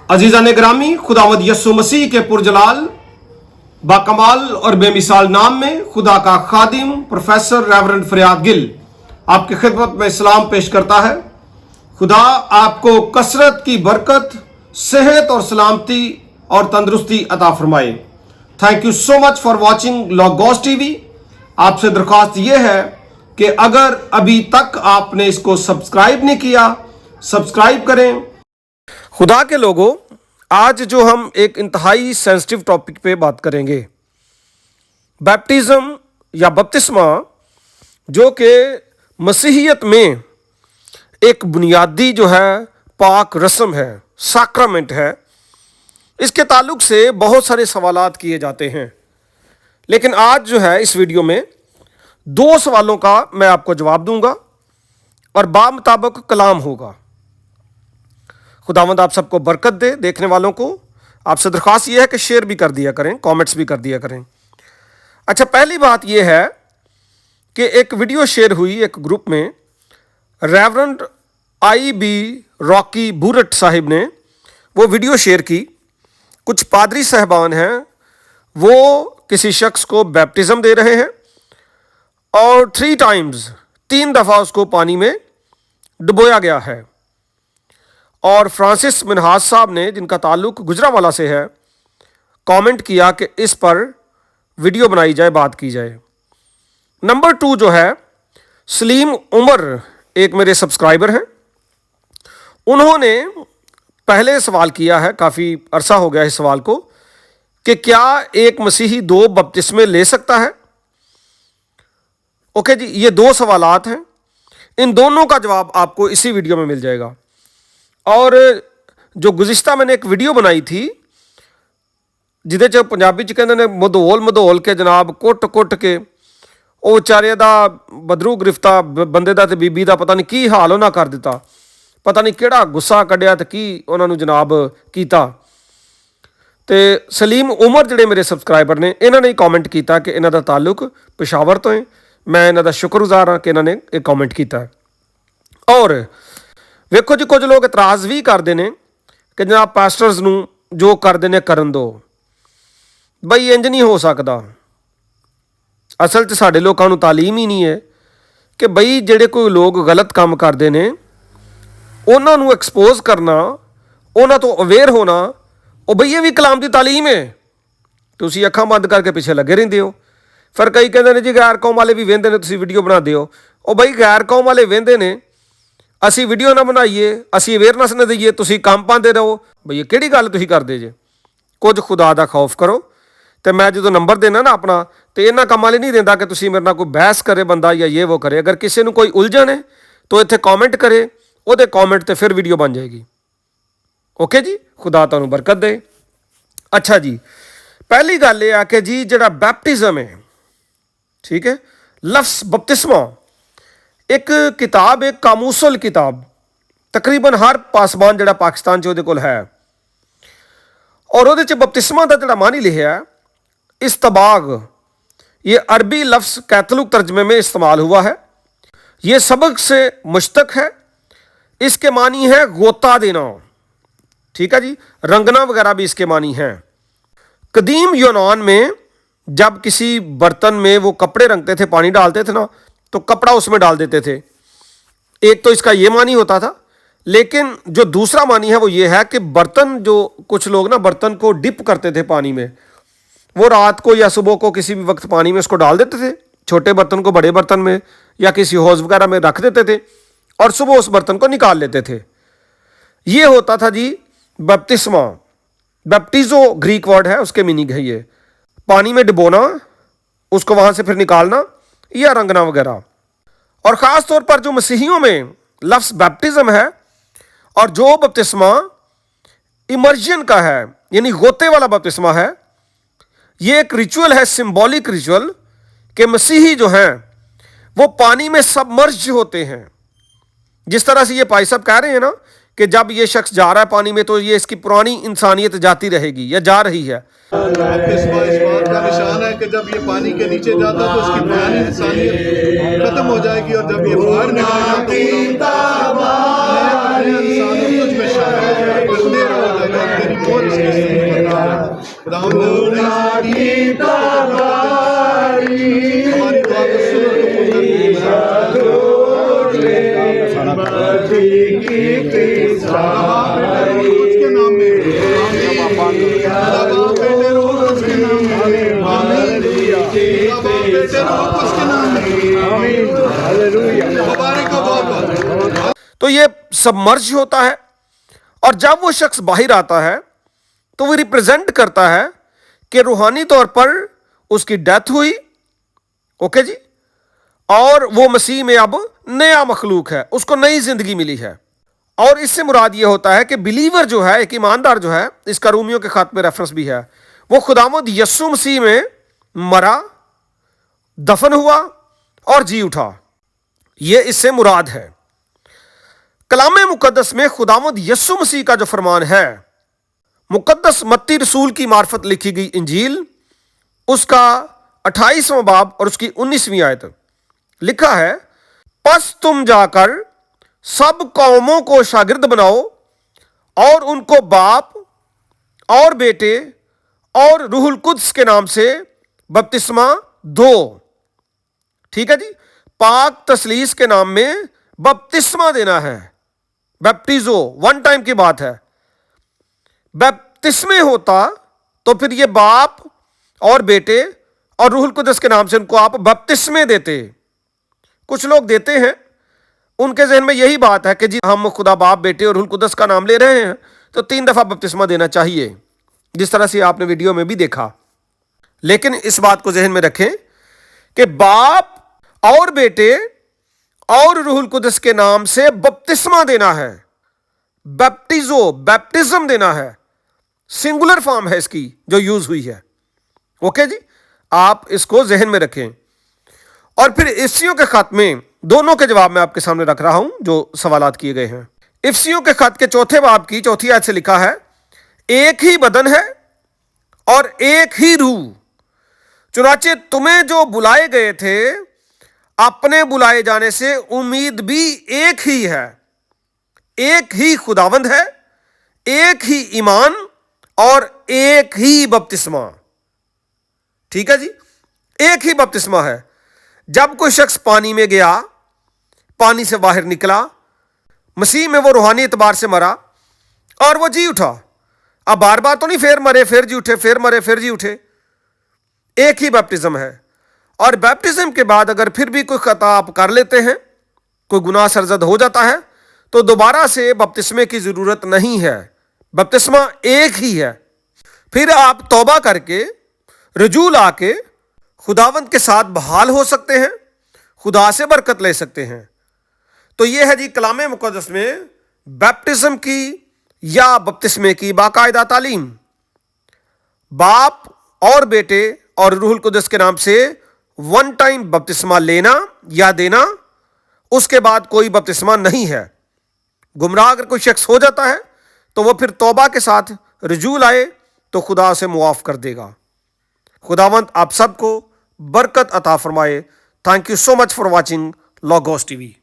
अजीज़ान ग्रामी, खुदावंद यस्सु मसीह के पुरजलाल बाकमाल और बेमिसाल नाम में खुदा का खादिम प्रोफेसर रेवरेंड फरियाद गिल आपकी खिदमत में इस्लाम पेश करता है। खुदा आपको कसरत की बरकत, सेहत और सलामती और तंदुरुस्ती अता फरमाए। Thank you so much for watching logos TV. आपसे दरख्वास्त यह है कि अगर अभी तक आपने इसको सब्सक्राइब नहीं किया, सब्सक्राइब करें। खुदा के लोगों, आज जो हम एक इंतहाई सेंसिटिव टॉपिक पे बात करेंगे, बैप्टिज्म या बपतिस्मा, जो कि मसीहियत में एक बुनियादी जो है पाक रस्म है, सैक्रामेंट है। इसके ताल्लुक से बहुत सारे सवालात किए जाते हैं, लेकिन आज जो है इस वीडियो में 2 सवालों का मैं आपको जवाब दूंगा और बामुताबिक कलाम होगा। खुदावंद आप सबको बरकत दे। देखने वालों को आपसे दरख्वास्त यह है कि शेयर भी कर दिया करें, कमेंट्स भी कर दिया करें। अच्छा, पहली बात यह है कि एक वीडियो शेयर हुई एक ग्रुप में, रेवरेंड IB रॉकी बूरट साहिब ने वो वीडियो शेयर की। कुछ पादरी साहबान हैं, वो किसी शख्स को बैप्टिज्म दे रहे हैं और 3 दफ़ा उसको पानी में डुबोया गया है। और फ्रांसिस मिनहाज साहब ने, जिनका ताल्लुक गुजरांवाला से है, कमेंट किया कि इस पर वीडियो बनाई जाए, बात की जाए। नंबर 2 जो है, सलीम उमर एक मेरे सब्सक्राइबर हैं, उन्होंने पहले सवाल किया है, काफ़ी अरसा हो गया इस सवाल को, कि क्या एक मसीही 2 बपतिस्मे ले सकता है। ओके जी, ये 2 सवालात हैं। इन दोनों का जवाब आपको इसी वीडियो में मिल जाएगा। और जो गुज़िश्ता मैंने एक वीडियो बनाई थी, जिदे च पंजाबी च कहंदे ने मधोल के जनाब कुट के ਉਹ ਵਿਚਾਰੇ ਦਾ ਬਦਰੂ ਗ੍ਰਿਫਤਾ ਬੰਦੇ ਦਾ ਤੇ ਬੀਬੀ ਦਾ ਪਤਾ ਨਹੀਂ ਕੀ ਹਾਲ ਉਹਨਾਂ ਕਰ ਦਿੱਤਾ, ਪਤਾ ਨਹੀਂ ਕਿਹੜਾ ਗੁੱਸਾ ਕੱਢਿਆ ਤੇ ਕੀ ਉਹਨਾਂ ਨੂੰ ਜਨਾਬ ਕੀਤਾ। ਤੇ ਸਲੀਮ ਉਮਰ ਜਿਹੜੇ ਮੇਰੇ ਸਬਸਕ੍ਰਾਈਬਰ ਨੇ, ਇਹਨਾਂ ਨੇ ਕਮੈਂਟ ਕੀਤਾ ਕਿ ਇਹਨਾਂ ਦਾ ਤਾਲੁਕ ਪਿਸ਼ਾਵਰ ਤੋਂ ਹੈ। ਮੈਂ ਇਹਨਾਂ ਦਾ ਸ਼ੁਕਰਗੁਜ਼ਾਰ ਹਾਂ ਕਿ ਇਹਨਾਂ ਨੇ ਇਹ ਕਮੈਂਟ ਕੀਤਾ। ਔਰ ਵੇਖੋ ਜੀ, ਕੁਝ ਲੋਕ ਇਤਰਾਜ਼ ਵੀ ਕਰਦੇ ਨੇ ਕਿ ਜਨਾਬ ਪਾਸਟਰਸ ਨੂੰ ਜੋ ਕਰਦੇ ਨੇ ਕਰਨ ਦਿਓ। ਬਈ ਇੰਜ ਨਹੀਂ ਹੋ ਸਕਦਾ। ਅਸਲ 'ਚ ਸਾਡੇ ਲੋਕਾਂ ਨੂੰ ਤਾਲੀਮ ਹੀ ਨਹੀਂ ਹੈ ਕਿ ਬਈ ਜਿਹੜੇ ਕੋਈ ਲੋਕ ਗਲਤ ਕੰਮ ਕਰਦੇ ਨੇ ਉਹਨਾਂ ਨੂੰ ਐਕਸਪੋਜ਼ ਕਰਨਾ, ਉਹਨਾਂ ਤੋਂ ਅਵੇਅਰ ਹੋਣਾ, ਉਹ ਬਈ ਇਹ ਵੀ ਕਲਾਮ ਦੀ ਤਾਲੀਮ ਹੈ। ਤੁਸੀਂ ਅੱਖਾਂ ਬੰਦ ਕਰਕੇ ਪਿੱਛੇ ਲੱਗੇ ਰਹਿੰਦੇ ਹੋ। ਫਿਰ ਕਈ ਕਹਿੰਦੇ ਨੇ ਜੀ ਗੈਰ ਕੌਮ ਵਾਲੇ ਵੀ ਵਹਿੰਦੇ ਨੇ, ਤੁਸੀਂ ਵੀਡੀਓ ਬਣਾਉਂਦੇ ਹੋ। ਉਹ ਬਈ ਗੈਰ ਕੌਮ ਵਾਲੇ ਵਹਿੰਦੇ ਨੇ, ਅਸੀਂ ਵੀਡੀਓ ਨਾ ਬਣਾਈਏ, ਅਸੀਂ ਅਵੇਅਰਨੈਸ ਨਾ ਦਈਏ, ਤੁਸੀਂ ਕੰਮ ਪਾਉਂਦੇ ਰਹੋ। ਬਈ ਇਹ ਕਿਹੜੀ ਗੱਲ ਤੁਸੀਂ ਕਰਦੇ ਜੇ? ਕੁਝ ਖੁਦਾ ਦਾ ਖੌਫ ਕਰੋ। ਤੇ ਮੈਂ ਜਦੋਂ ਨੰਬਰ ਦੇਣਾ ਨਾ ਆਪਣਾ, ਤੇ ਇਹਨਾਂ ਕੰਮਾਂ ਲਈ ਨਹੀਂ ਦਿੰਦਾ ਕਿ ਤੁਸੀਂ ਮੇਰੇ ਨਾਲ ਕੋਈ ਬਹਿਸ ਕਰੇ ਬੰਦਾ ਜਾਂ ਇਹ ਉਹ ਕਰੇ। ਅਗਰ ਕਿਸੇ ਨੂੰ ਕੋਈ ਉਲਝਣ ਹੈ ਤਾਂ ਇੱਥੇ ਕਮੈਂਟ ਕਰੇ, ਉਹਦੇ ਕਮੈਂਟ ਤੇ ਫਿਰ ਵੀਡੀਓ ਬਣ ਜਾਏਗੀ। ਓਕੇ ਜੀ, ਖੁਦਾ ਤੁਹਾਨੂੰ ਬਰਕਤ ਦੇ। ਅੱਛਾ ਜੀ, ਪਹਿਲੀ ਗੱਲ ਇਹ ਆ ਕਿ ਜੀ ਜਿਹੜਾ ਬੈਪਟਿਜ਼ਮ ਹੈ, ਠੀਕ ਹੈ, ਲਫ਼ਜ਼ ਬਪਤਿਸਮਾ ਇੱਕ ਕਿਤਾਬ ਹੈ, ਕਾਮੂਸਲ ਕਿਤਾਬ, ਤਕਰੀਬਨ ਹਰ ਪਾਸਬਾਨ ਜਿਹੜਾ ਪਾਕਿਸਤਾਨ 'ਚ ਉਹਦੇ ਕੋਲ ਹੈ। ਔਰ ਉਹਦੇ 'ਚ ਬਪਤਿਸਮਾ ਦਾ ਜਿਹੜਾ ਮਾਨੀ लिखा इस्तबाग, ये अरबी लफ्ज़ कैथलिक तर्जमे में इस्तेमाल हुआ है। ये सबक से मुश्तक है। इसके मानी है गोता देना, ठीक है जी, रंगना वगैरह भी इसके मानी हैं। कदीम यूनान में जब किसी बर्तन में वो कपड़े रंगते थे, पानी डालते थे ना, तो कपड़ा उसमें डाल देते थे। एक तो इसका ये मानी होता था, लेकिन जो दूसरा मानी है वो ये है कि बर्तन, जो कुछ लोग ना बर्तन को डिप करते थे पानी में, वो रात को या सुबह को किसी भी वक्त पानी में उसको डाल देते थे, छोटे बर्तन को बड़े बर्तन में या किसी हौज वगैरह में रख देते थे और सुबह उस बर्तन को निकाल लेते थे। ये होता था जी बपतिस्मा। बैप्टिज़ो ग्रीक वर्ड है, उसके मीनिंग है ये पानी में डुबोना, उसको वहाँ से फिर निकालना या रंगना वगैरह। और ख़ास तौर पर जो मसीहियों में लफ्ज़ बैप्टिज़म है और जो बपतिस्मा इमर्जन का है, यानी गोते वाला बपतिस्मा है, ये एक रिचुअल है, सिंबॉलिक रिचुअल, कि मसीही जो हैं वो पानी में सबमर्ज होते हैं। जिस तरह से ये भाई साहब कह रहे हैं ना कि जब ये शख्स जा रहा है पानी में, तो ये इसकी पुरानी इंसानियत जाती रहेगी या जा रही है। इस बात का निशान है कि जब ये पानी के नीचे जाता है तो उसकी पुरानी इंसानियत खत्म हो जाएगी, और जब ये बाहर निकलेगा तो हमारी दुआ को सुनो उसके नाम में बेटे रोल उसके नाम में बेटे रोल उसके नाम में मुबारक हो बहुत। तो ये सबमर्ज होता है, और जब वो शख्स बाहर आता है तो वो रिप्रेजेंट करता है कि रूहानी तौर पर उसकी डेथ हुई, ओके जी, और वो मसीह में अब नया मखलूक है, उसको नई जिंदगी मिली है। और इससे मुराद ये होता है कि बिलीवर जो है, एक ईमानदार जो है, इसका रोमियो के खात में रेफरेंस भी है, वो खुदावंद यस्सु मसीह में मरा, दफन हुआ और जी उठा। ये इससे मुराद है। कलाम मुकद्दस में खुदावंद यस्सु मसीह का जो फरमान है, मुकद्दस मत्ती रसूल की मार्फत लिखी गई इंजील, उसका 28वां बाब और उसकी 19वीं आयत लिखा है, पस तुम जाकर सब कौमों को शागिर्द बनाओ और उनको बाप और बेटे और रूहुल कुद्स के नाम से बपतिस्मा दो। ठीक है जी, पाक तसलीस के नाम में बपतिस्मा देना है। बैप्टिजो वन टाइम की बात है। बैप्तिस्मे होता तो फिर ये बाप और बेटे और रूहुल कुद्स के नाम से उनको आप बपतिस्मे देते। कुछ लोग देते हैं, उनके जहन में यही बात है कि जी हम खुदा बाप बेटे और रूहुल कुद्स का नाम ले रहे हैं तो 3 दफा बपतिस्मा देना चाहिए, जिस तरह से आपने वीडियो में भी देखा। लेकिन इस बात को जहन में रखें कि बाप और बेटे और रूहुल कुद्स के नाम से बपतिस्मा देना है, बैप्टिजो बैप्टिज्म देना है, सिंगुलर फॉर्म है इसकी जो यूज हुई है। ओके जी, आप इसको जहन में रखें। और फिर इफ्सियों के खत में दोनों के जवाब मैं आपके सामने रख रहा हूं जो सवालात किए गए हैं। इफ्सियों के खत के 4 बाब की 4 आयत से लिखा है, एक ही बदन है और एक ही रूह, चुनाचे तुम्हें जो बुलाए गए थे अपने बुलाए जाने से उम्मीद भी एक ही है। एक ही खुदावंद है, एक ही ईमान और एक ही बपतिस्मा। ठीक है जी, एक ही बपतिस्मा है। जब कोई शख्स पानी में गया, पानी से बाहर निकला, मसीह में वो रूहानी एतबार से मरा और वो जी उठा। अब बार बार तो नहीं फिर मरे फिर जी उठे, फिर मरे फिर जी उठे। एक ही बैप्टिज्म है। और बैप्टिज्म के बाद अगर फिर भी कोई खता आप कर लेते हैं, कोई गुनाह सरजद हो जाता है, तो दोबारा से बपतिस्मे की जरूरत नहीं है। बपतिस्मा एक ही है। फिर आप तौबा करके रजू लाके खुदावंद के साथ बहाल हो सकते हैं, खुदा से बरकत ले सकते हैं। तो यह है जी कलाम मुकद्दस में बैप्टिज्म की या बपतिस्मे की बाकायदा तालीम। बाप और बेटे और रूहुल कुद्स के नाम से वन टाइम बपतिस्मा लेना या देना, उसके बाद कोई बपतिस्मा नहीं है। गुमराह अगर कोई शख्स हो जाता है तो वह फिर तौबा के साथ रजू लाए तो खुदा उसे मुआफ कर देगा। खुदावंद आप सबको बरकत अता फरमाए। Thank you so much for watching logos TV.